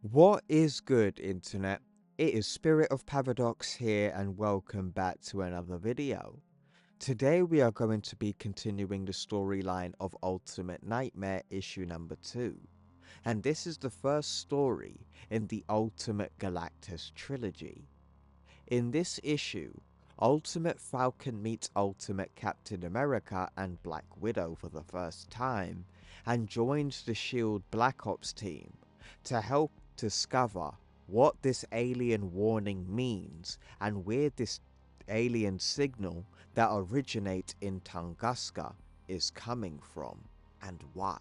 What is good, internet? It is Spirit of Paradox here, and welcome back to another video. Today we are going to be continuing the storyline of Ultimate Nightmare issue number 2, and this is the first story in the Ultimate Galactus trilogy. In this issue, Ultimate Falcon meets Ultimate Captain America and Black Widow for the first time, and joins the SHIELD Black Ops team to help discover what this alien warning means and where this alien signal that originates in Tunguska is coming from and why.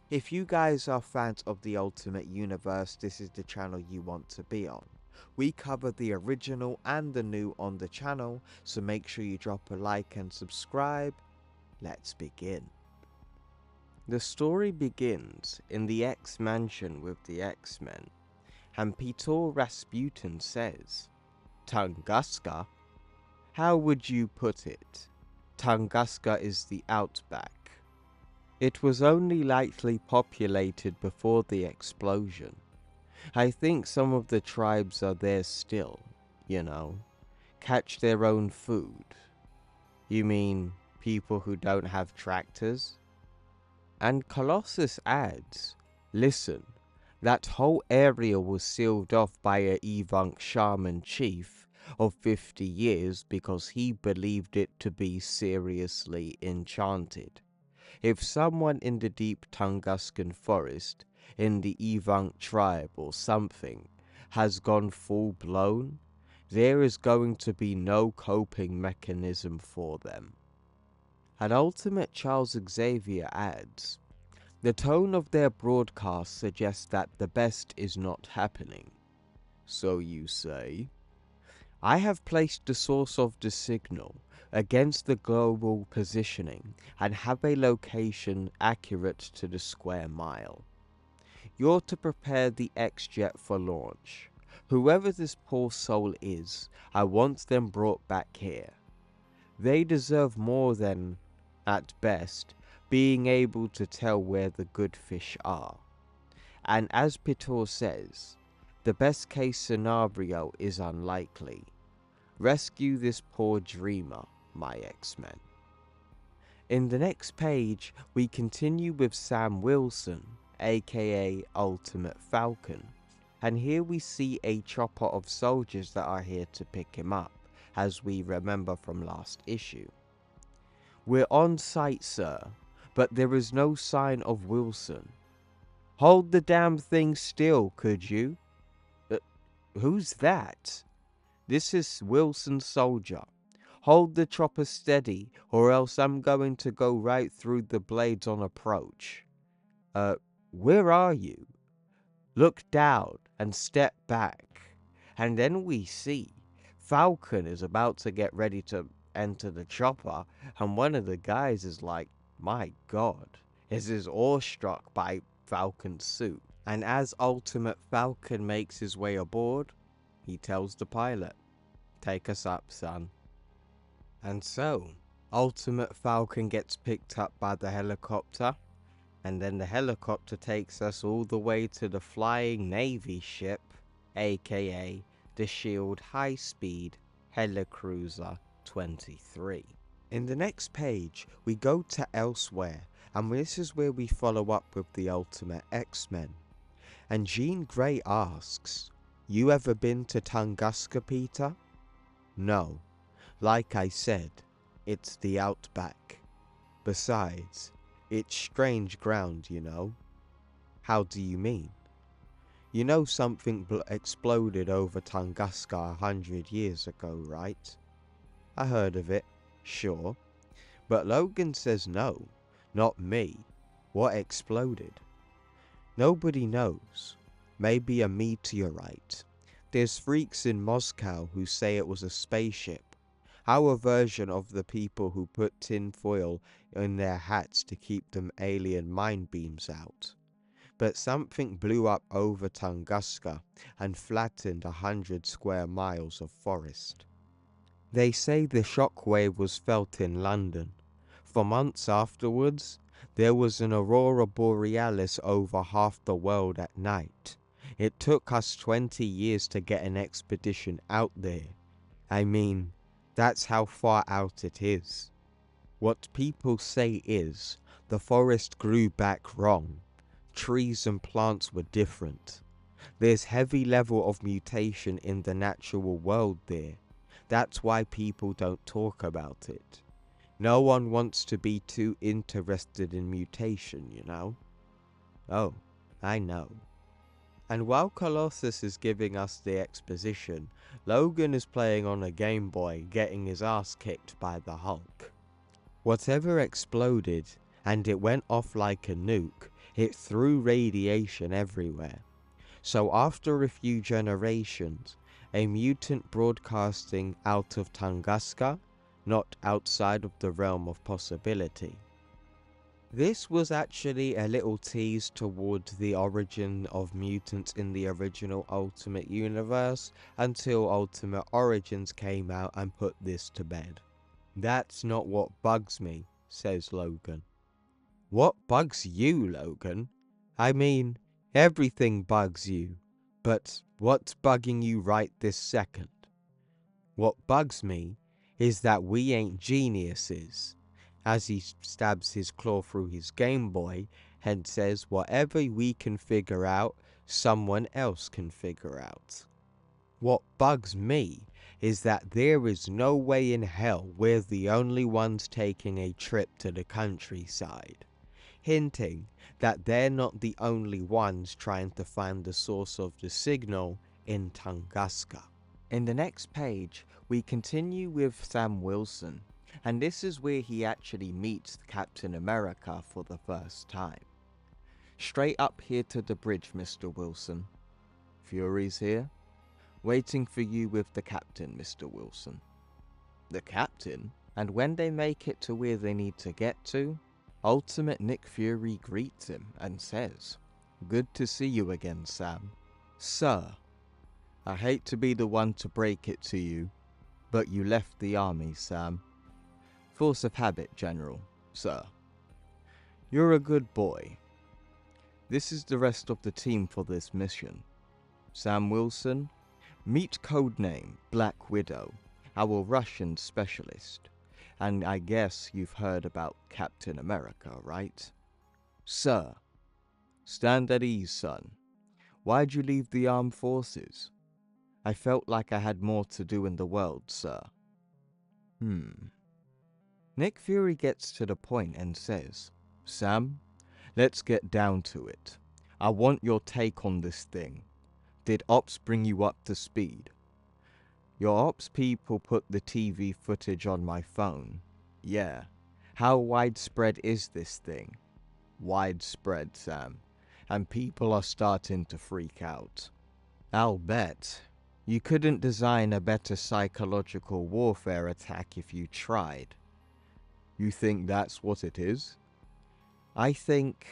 If you guys are fans of the Ultimate Universe, this is the channel you want to be on. We cover the original and the new on the channel, so make sure you drop a like and subscribe. Let's begin. The story begins in the X-Mansion with the X-Men, and Peter Rasputin says, Tunguska? How would you put it? Tunguska is the outback. It was only lightly populated before the explosion. I think some of the tribes are there still, catch their own food. You mean people who don't have tractors? And Colossus adds, listen, that whole area was sealed off by a Evunk shaman chief of 50 years because he believed it to be seriously enchanted. If someone in the deep Tunguskan forest, in the Evunk tribe or something, has gone full blown, there is going to be no coping mechanism for them. And Ultimate Charles Xavier adds, the tone of their broadcast suggests that the best is not happening. So you say? I have placed the source of the signal against the global positioning and have a location accurate to the square mile. You're to prepare the X-Jet for launch. Whoever this poor soul is, I want them brought back here. They deserve more than, at best, being able to tell where the good fish are. And as Pitor says, the best case scenario is unlikely. Rescue this poor dreamer, my X-Men. In the next page, we continue with Sam Wilson, aka Ultimate Falcon, and here we see a chopper of soldiers that are here to pick him up, as we remember from last issue. We're on site, sir, but there is no sign of Wilson. Hold the damn thing still, could you? Who's that? This is Wilson's soldier. Hold the chopper steady, or else I'm going to go right through the blades on approach. Where are you? Look down and step back. And then we see Falcon is about to get ready to enter the chopper, and one of the guys is like, my god, is awestruck by Falcon's suit. And as Ultimate Falcon makes his way aboard, he tells the pilot, take us up, son. And so, Ultimate Falcon gets picked up by the helicopter, and then the helicopter takes us all the way to the Flying Navy ship, aka the SHIELD High Speed Helicruiser 23. In the next page, we go to Elsewhere, and this is where we follow up with the Ultimate X-Men. And Jean Grey asks, you ever been to Tunguska, Peter? No. Like I said, it's the outback. Besides, it's strange ground, you know. How do you mean? You know something exploded over Tunguska 100 years ago, right? I heard of it, sure. But Logan says no, not me. What exploded? Nobody knows. Maybe a meteorite. There's freaks in Moscow who say it was a spaceship. Our version of the people who put tinfoil in their hats to keep them alien mind beams out. But something blew up over Tunguska and flattened 100 square miles of forest. They say the shockwave was felt in London. For months afterwards, there was an aurora borealis over half the world at night. It took us 20 years to get an expedition out there. I mean, that's how far out it is. What people say is, the forest grew back wrong. Trees and plants were different. There's heavy level of mutation in the natural world there. That's why people don't talk about it. No one wants to be too interested in mutation, you know? Oh, I know. And while Colossus is giving us the exposition, Logan is playing on a Game Boy, getting his ass kicked by the Hulk. Whatever exploded, and it went off like a nuke, it threw radiation everywhere. So after a few generations, a mutant broadcasting out of Tunguska, not outside of the realm of possibility. This was actually a little tease toward the origin of mutants in the original Ultimate Universe until Ultimate Origins came out and put this to bed. That's not what bugs me, says Logan. What bugs you, Logan? I mean, everything bugs you, but what's bugging you right this second? What bugs me is that we ain't geniuses. As he stabs his claw through his Game Boy and says whatever we can figure out, someone else can figure out. What bugs me is that there is no way in hell we're the only ones taking a trip to the countryside, hinting that they're not the only ones trying to find the source of the signal in Tunguska. In the next page, we continue with Sam Wilson, and this is where he actually meets Captain America for the first time. Straight up here to the bridge, Mr. Wilson. Fury's here, waiting for you with the Captain, Mr. Wilson. The Captain? And when they make it to where they need to get to, Ultimate Nick Fury greets him and says, "Good to see you again, Sam." "Sir, I hate to be the one to break it to you, but you left the army, Sam. Force of habit, General, sir. You're a good boy. This is the rest of the team for this mission. Sam Wilson, meet codename Black Widow, our Russian specialist. And I guess you've heard about Captain America, right? Sir, stand at ease, son. Why'd you leave the armed forces? I felt like I had more to do in the world, sir. Nick Fury gets to the point and says, "Sam, let's get down to it. I want your take on this thing. Did Ops bring you up to speed?" "Your Ops people put the TV footage on my phone." "Yeah. How widespread is this thing?" "Widespread, Sam. And people are starting to freak out." "I'll bet. You couldn't design a better psychological warfare attack if you tried." "You think that's what it is?" "I think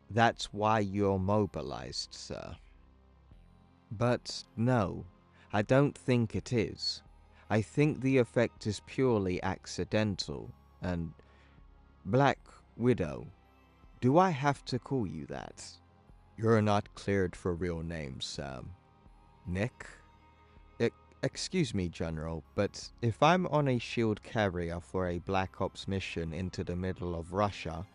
that's why you're mobilized, sir." "But no, I don't think it is. I think the effect is purely accidental, and Black Widow, do I have to call you that?" "You're not cleared for real names, Sam." "Nick?" Excuse me, General, but if I'm on a shield carrier for a Black Ops mission into the middle of Russia,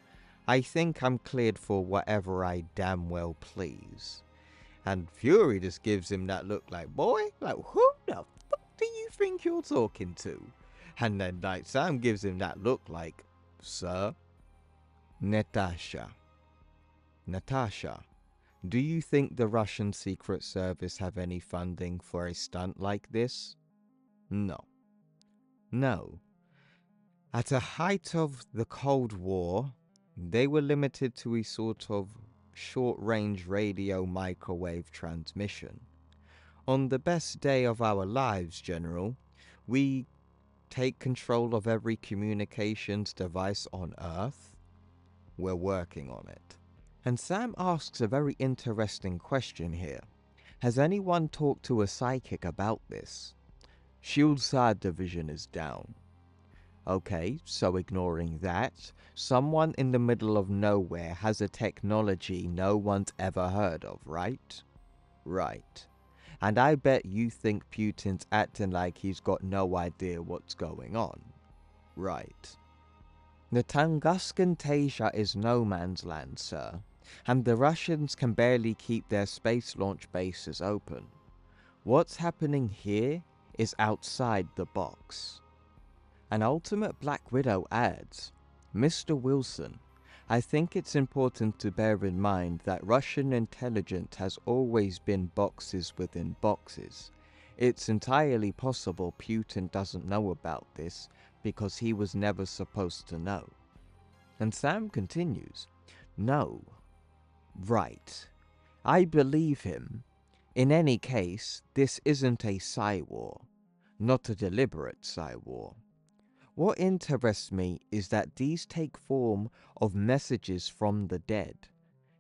I think I'm cleared for whatever I damn well please." And Fury just gives him that look like, "Boy, like, who the fuck do you think you're talking to?" And then like Sam gives him that look like, "Sir?" Natasha, do you think the Russian Secret Service have any funding for a stunt like this? No. At the height of the Cold War, they were limited to a sort of short-range radio microwave transmission. On the best day of our lives, General, we take control of every communications device on Earth. We're working on it. And Sam asks a very interesting question here. Has anyone talked to a psychic about this? Shield Side Division is down. Okay, so ignoring that, someone in the middle of nowhere has a technology no one's ever heard of, right? Right. And I bet you think Putin's acting like he's got no idea what's going on. Right. The Tungusian Tasia is no man's land, sir, and the Russians can barely keep their space launch bases open. What's happening here is outside the box. An Ultimate Black Widow adds, Mr. Wilson, I think it's important to bear in mind that Russian intelligence has always been boxes within boxes. It's entirely possible Putin doesn't know about this because he was never supposed to know. And Sam continues, No. Right. I believe him. In any case, this isn't a Psy war. Not a deliberate Psy war. What interests me is that these take form of messages from the dead.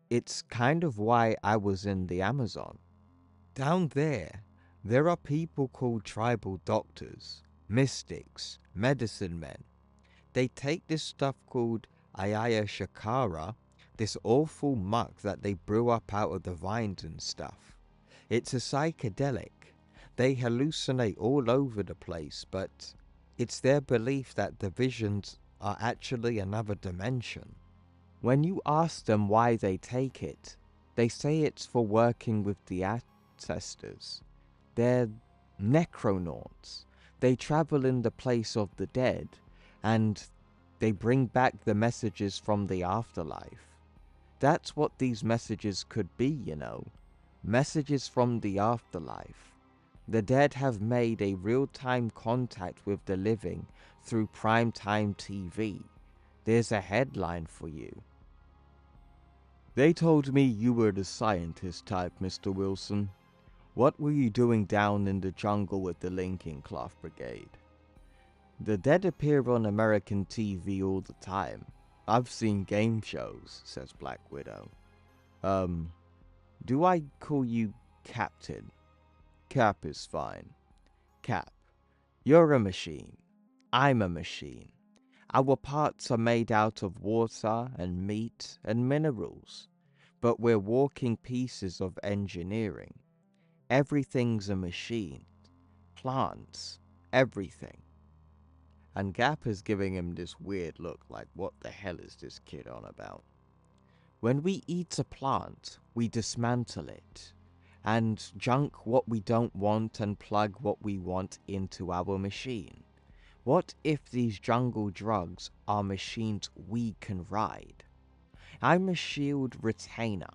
It's kind of why I was in the Amazon. Down there are people called tribal doctors, mystics, medicine men. They take this stuff called Ayaya Shakara, this awful muck that they brew up out of the vines and stuff. It's a psychedelic. They hallucinate all over the place, but it's their belief that the visions are actually another dimension. When you ask them why they take it, they say it's for working with the ancestors. They're necronauts. They travel in the place of the dead, and they bring back the messages from the afterlife. That's what these messages could be, you know. Messages from the afterlife. The dead have made a real-time contact with the living through primetime TV. There's a headline for you. They told me you were the scientist type, Mr. Wilson. What were you doing down in the jungle with the Lincoln Cloth Brigade? The dead appear on American TV all the time. I've seen game shows, says Black Widow. Do I call you Captain? Cap is fine. Cap, you're a machine. I'm a machine. Our parts are made out of water and meat and minerals, but we're walking pieces of engineering. Everything's a machine. Plants, everything. And Gap is giving him this weird look like, what the hell is this kid on about? When we eat a plant, we dismantle it, and junk what we don't want and plug what we want into our machine. What if these jungle drugs are machines we can ride? I'm a SHIELD retainer.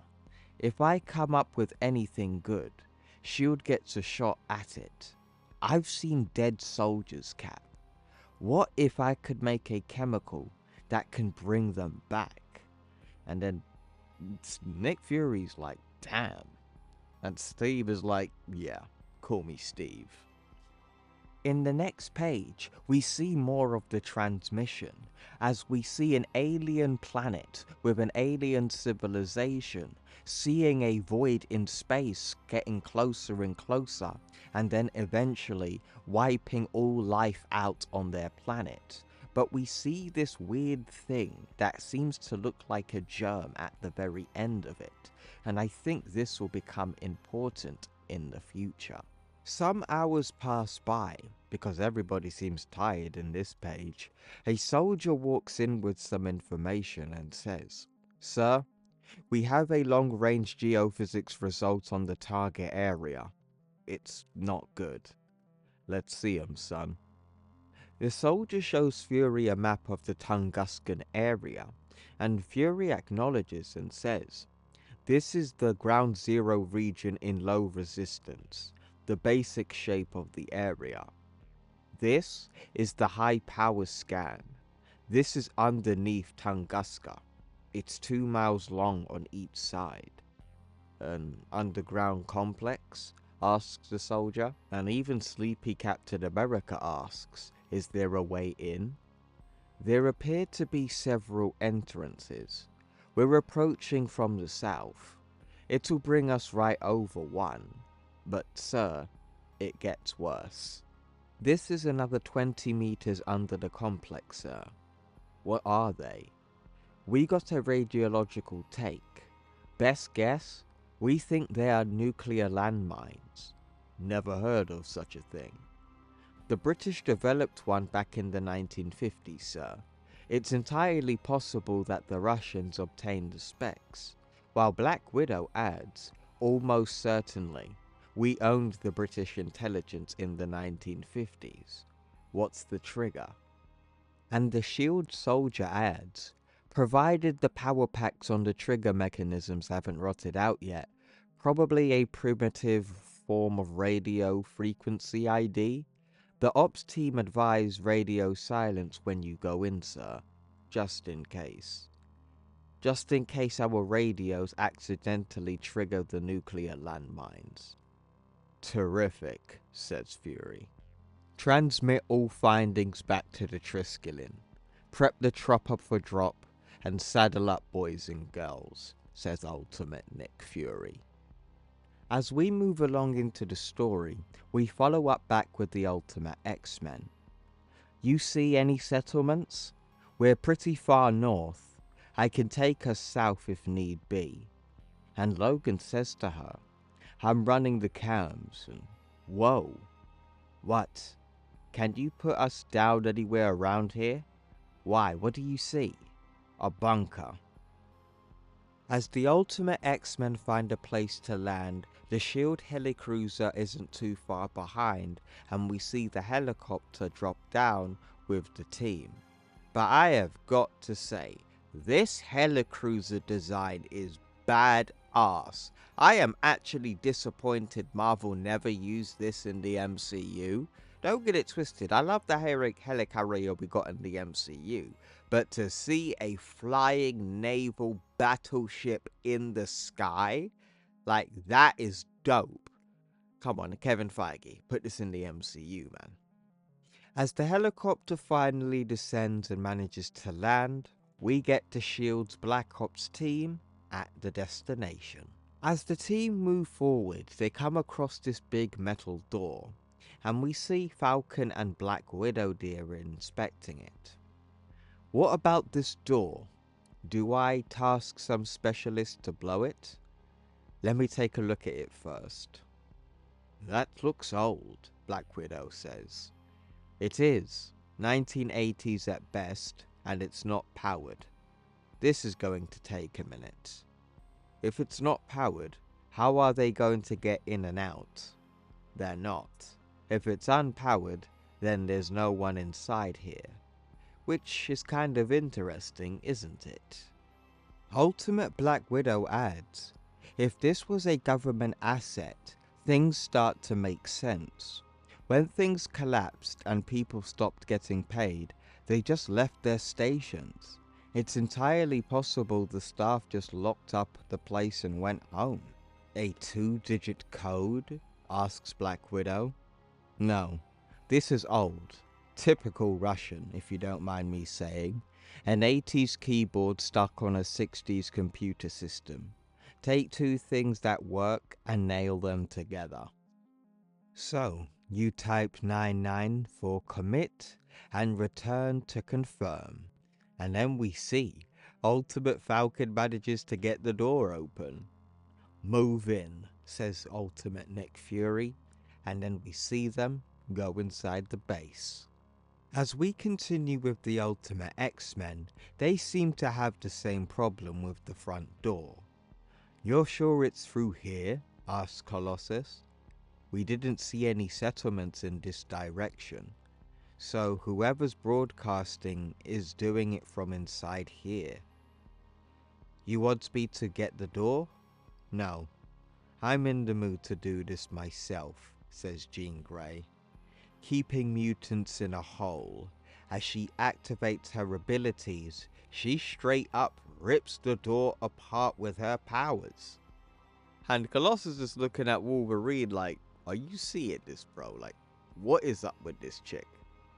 If I come up with anything good, SHIELD gets a shot at it. I've seen dead soldiers, Cap. What if I could make a chemical that can bring them back? And then Nick Fury's like, damn. And Steve is like, yeah, call me Steve. In the next page, we see more of the transmission, as we see an alien planet with an alien civilization, seeing a void in space getting closer and closer, and then eventually wiping all life out on their planet. But we see this weird thing that seems to look like a germ at the very end of it, and I think this will become important in the future. Some hours pass by, because everybody seems tired in this page. A soldier walks in with some information and says, Sir, we have a long-range geophysics result on the target area. It's not good. Let's see 'em, son. The soldier shows Fury a map of the Tungusian area, and Fury acknowledges and says, This is the ground zero region in low resistance, the basic shape of the area. This is the high power scan. This is underneath Tunguska. It's 2 miles long on each side. An underground complex? Asks the soldier. And even sleepy Captain America asks, is there a way in? There appear to be several entrances. We're approaching from the south. It'll bring us right over one. But sir, it gets worse. This is another 20 meters under the complex, sir. What are they? We got a radiological take. Best guess? We think they are nuclear landmines. Never heard of such a thing. The British developed one back in the 1950s, sir. It's entirely possible that the Russians obtained the specs. While Black Widow adds, almost certainly, we owned the British intelligence in the 1950s. What's the trigger? And the Shield soldier adds, provided the power packs on the trigger mechanisms haven't rotted out yet, probably a primitive form of radio frequency ID. The ops team advise radio silence when you go in, sir. Just in case. Just in case our radios accidentally trigger the nuclear landmines. Terrific, says Fury. Transmit all findings back to the Triskelion. Prep the trop up for drop, and saddle up, boys and girls, says Ultimate Nick Fury. As we move along into the story, we follow up back with the Ultimate X-Men. You see any settlements? We're pretty far north. I can take us south if need be. And Logan says to her, I'm running the cams, and whoa. What? Can you put us down anywhere around here? Why, what do you see? A bunker. As the Ultimate X-Men find a place to land, the SHIELD helicruiser isn't too far behind, and we see the helicopter drop down with the team. But I have got to say, this helicruiser design is badass. I am actually disappointed Marvel never used this in the MCU. Don't get it twisted, I love the helicarrier we got in the MCU, but to see a flying naval battleship in the sky, like, that is dope. Come on, Kevin Feige, put this in the MCU, man. As the helicopter finally descends and manages to land, we get to SHIELD's Black Ops team at the destination. As the team move forward, they come across this big metal door, and we see Falcon and Black Widow dear inspecting it. What about this door? Do I task some specialist to blow it? Let me take a look at it first. That looks old, Black Widow says. It is, 1980s at best, and it's not powered. This is going to take a minute. If it's not powered, how are they going to get in and out? They're not. If it's unpowered, then there's no one inside here. Which is kind of interesting, isn't it? Ultimate Black Widow adds, if this was a government asset, things start to make sense. When things collapsed and people stopped getting paid, they just left their stations. It's entirely possible the staff just locked up the place and went home. A 2-digit code? Asks Black Widow. No, this is old. Typical Russian, if you don't mind me saying. An 80s keyboard stuck on a 60s computer system. Take two things that work and nail them together. So, you type 99 for commit and return to confirm. And then we see Ultimate Falcon manages to get the door open. Move in, says Ultimate Nick Fury, and then we see them go inside the base. As we continue with the Ultimate X-Men, they seem to have the same problem with the front door. You're sure it's through here? Asks Colossus. We didn't see any settlements in this direction, so whoever's broadcasting is doing it from inside here. You want me to get the door? No, I'm in the mood to do this myself, says Jean Grey, keeping mutants in a hole. As she activates her abilities, she straight up rips the door apart with her powers. And Colossus is looking at Wolverine like, are you seeing this, bro? Like, what is up with this chick?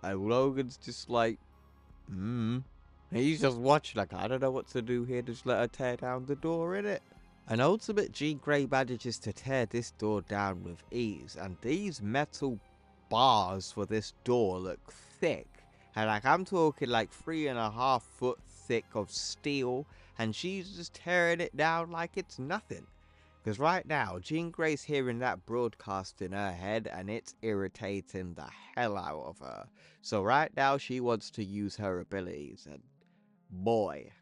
And Logan's just like, And he's just watching like, I don't know what to do here, just let her tear down the door, innit? And Ultimate Jean Grey manages to tear this door down with ease, and these metal bars for this door look thick. And like, I'm talking like 3.5 foot thick of steel, and she's just tearing it down like it's nothing. Because right now, Jean Grey's hearing that broadcast in her head and it's irritating the hell out of her. So right now, she wants to use her abilities. And boy,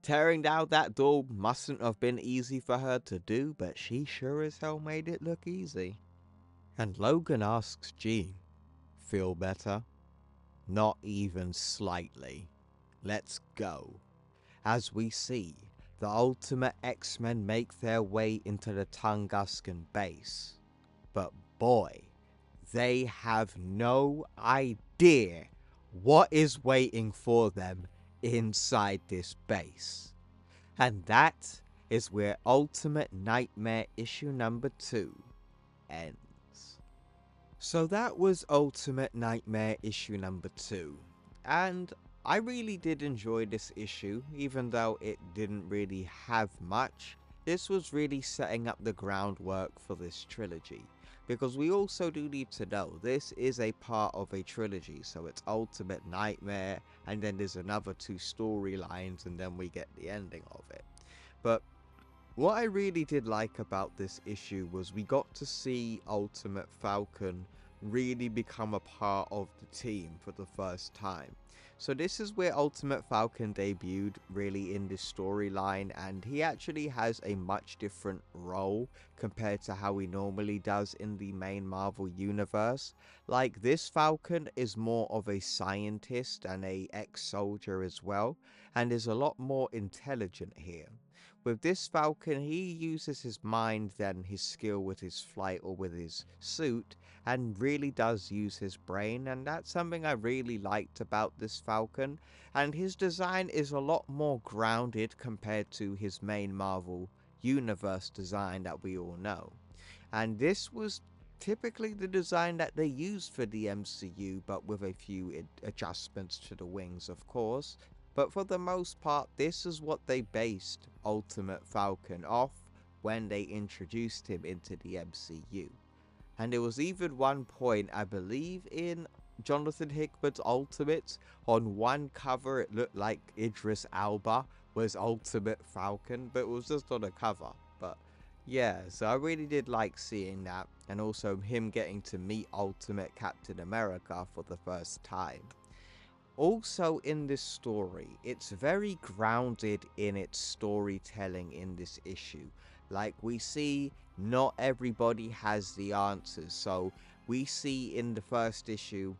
tearing down that door mustn't have been easy for her to do, but she sure as hell made it look easy. And Logan asks Jean, "Feel better?" "Not even slightly. Let's go." As we see, the Ultimate X-Men make their way into the Tunguskan base. But boy, they have no idea what is waiting for them inside this base. And that is where Ultimate Nightmare issue number 2 ends. So that was Ultimate Nightmare issue number 2. And I really did enjoy this issue, even though it didn't really have much. This was really setting up the groundwork for this trilogy. Because we also do need to know, this is a part of a trilogy, so it's Ultimate Nightmare, and then there's another 2 storylines, and then we get the ending of it. But what I really did like about this issue was we got to see Ultimate Falcon really become a part of the team for the first time. So this is where Ultimate Falcon debuted really in this storyline, and he actually has a much different role compared to how he normally does in the main Marvel universe. Like, this Falcon is more of a scientist and a ex-soldier as well, and is a lot more intelligent here. With this Falcon, he uses his mind than his skill with his flight or with his suit, and really does use his brain, and that's something I really liked about this Falcon. And his design is a lot more grounded compared to his main Marvel Universe design that we all know. And this was typically the design that they used for the MCU, but with a few adjustments to the wings, of course. But for the most part, this is what they based Ultimate Falcon off when they introduced him into the MCU. And there was even one point, I believe, in Jonathan Hickman's Ultimates, on one cover it looked like Idris Elba was Ultimate Falcon, but it was just on a cover. But yeah, so I really did like seeing that, and also him getting to meet Ultimate Captain America for the first time. Also in this story, it's very grounded in its storytelling in this issue. Like, we see not everybody has the answers. So we see in the first issue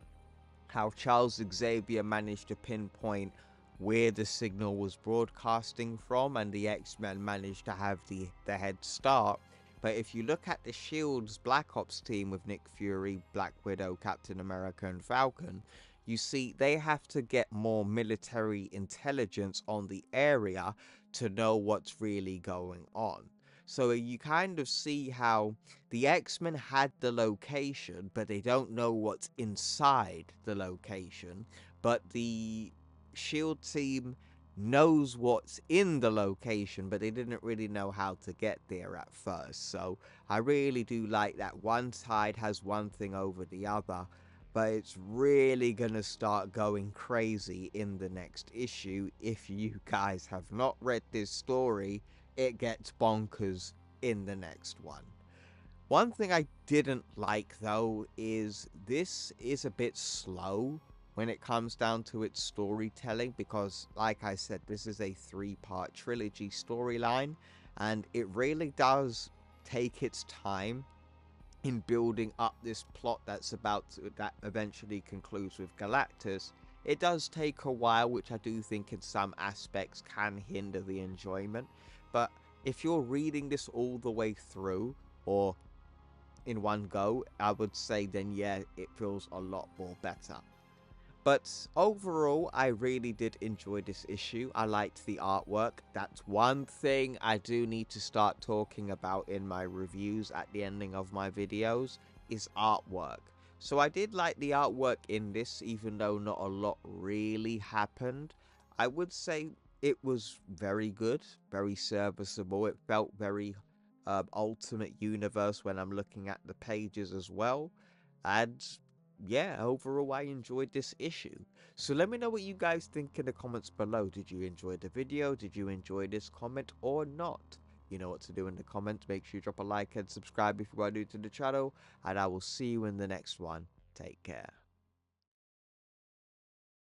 how Charles Xavier managed to pinpoint where the signal was broadcasting from, and the X-Men managed to have the head start. But if you look at the S.H.I.E.L.D.'s Black Ops team with Nick Fury, Black Widow, Captain America, and Falcon, you see they have to get more military intelligence on the area to know what's really going on. So you kind of see how the X-Men had the location, but they don't know what's inside the location. But the S.H.I.E.L.D. team knows what's in the location, but they didn't really know how to get there at first. So I really do like that one side has one thing over the other, but it's really gonna start going crazy in the next issue. If you guys have not read this story, it gets bonkers in the next one. One thing I didn't like, though, is this is a bit slow when it comes down to its storytelling, because like I said, this is a 3-part trilogy storyline, and it really does take its time in building up this plot that eventually concludes with Galactus. It does take a while, which I do think in some aspects can hinder the enjoyment, but if you're reading this all the way through, or in one go, I would say then yeah, it feels a lot more better. But overall, I really did enjoy this issue. I liked the artwork. That's one thing I do need to start talking about in my reviews at the ending of my videos, is artwork. So I did like the artwork in this, even though not a lot really happened. I would say it was very good, very serviceable. It felt very Ultimate Universe when I'm looking at the pages as well. And yeah, overall I enjoyed this issue. So let me know what you guys think in the comments below. Did you enjoy the video? Did you enjoy this comment or not? You know what to do in the comments. Make sure you drop a like and subscribe if you are new to the channel, and I will see you in the next one. Take care.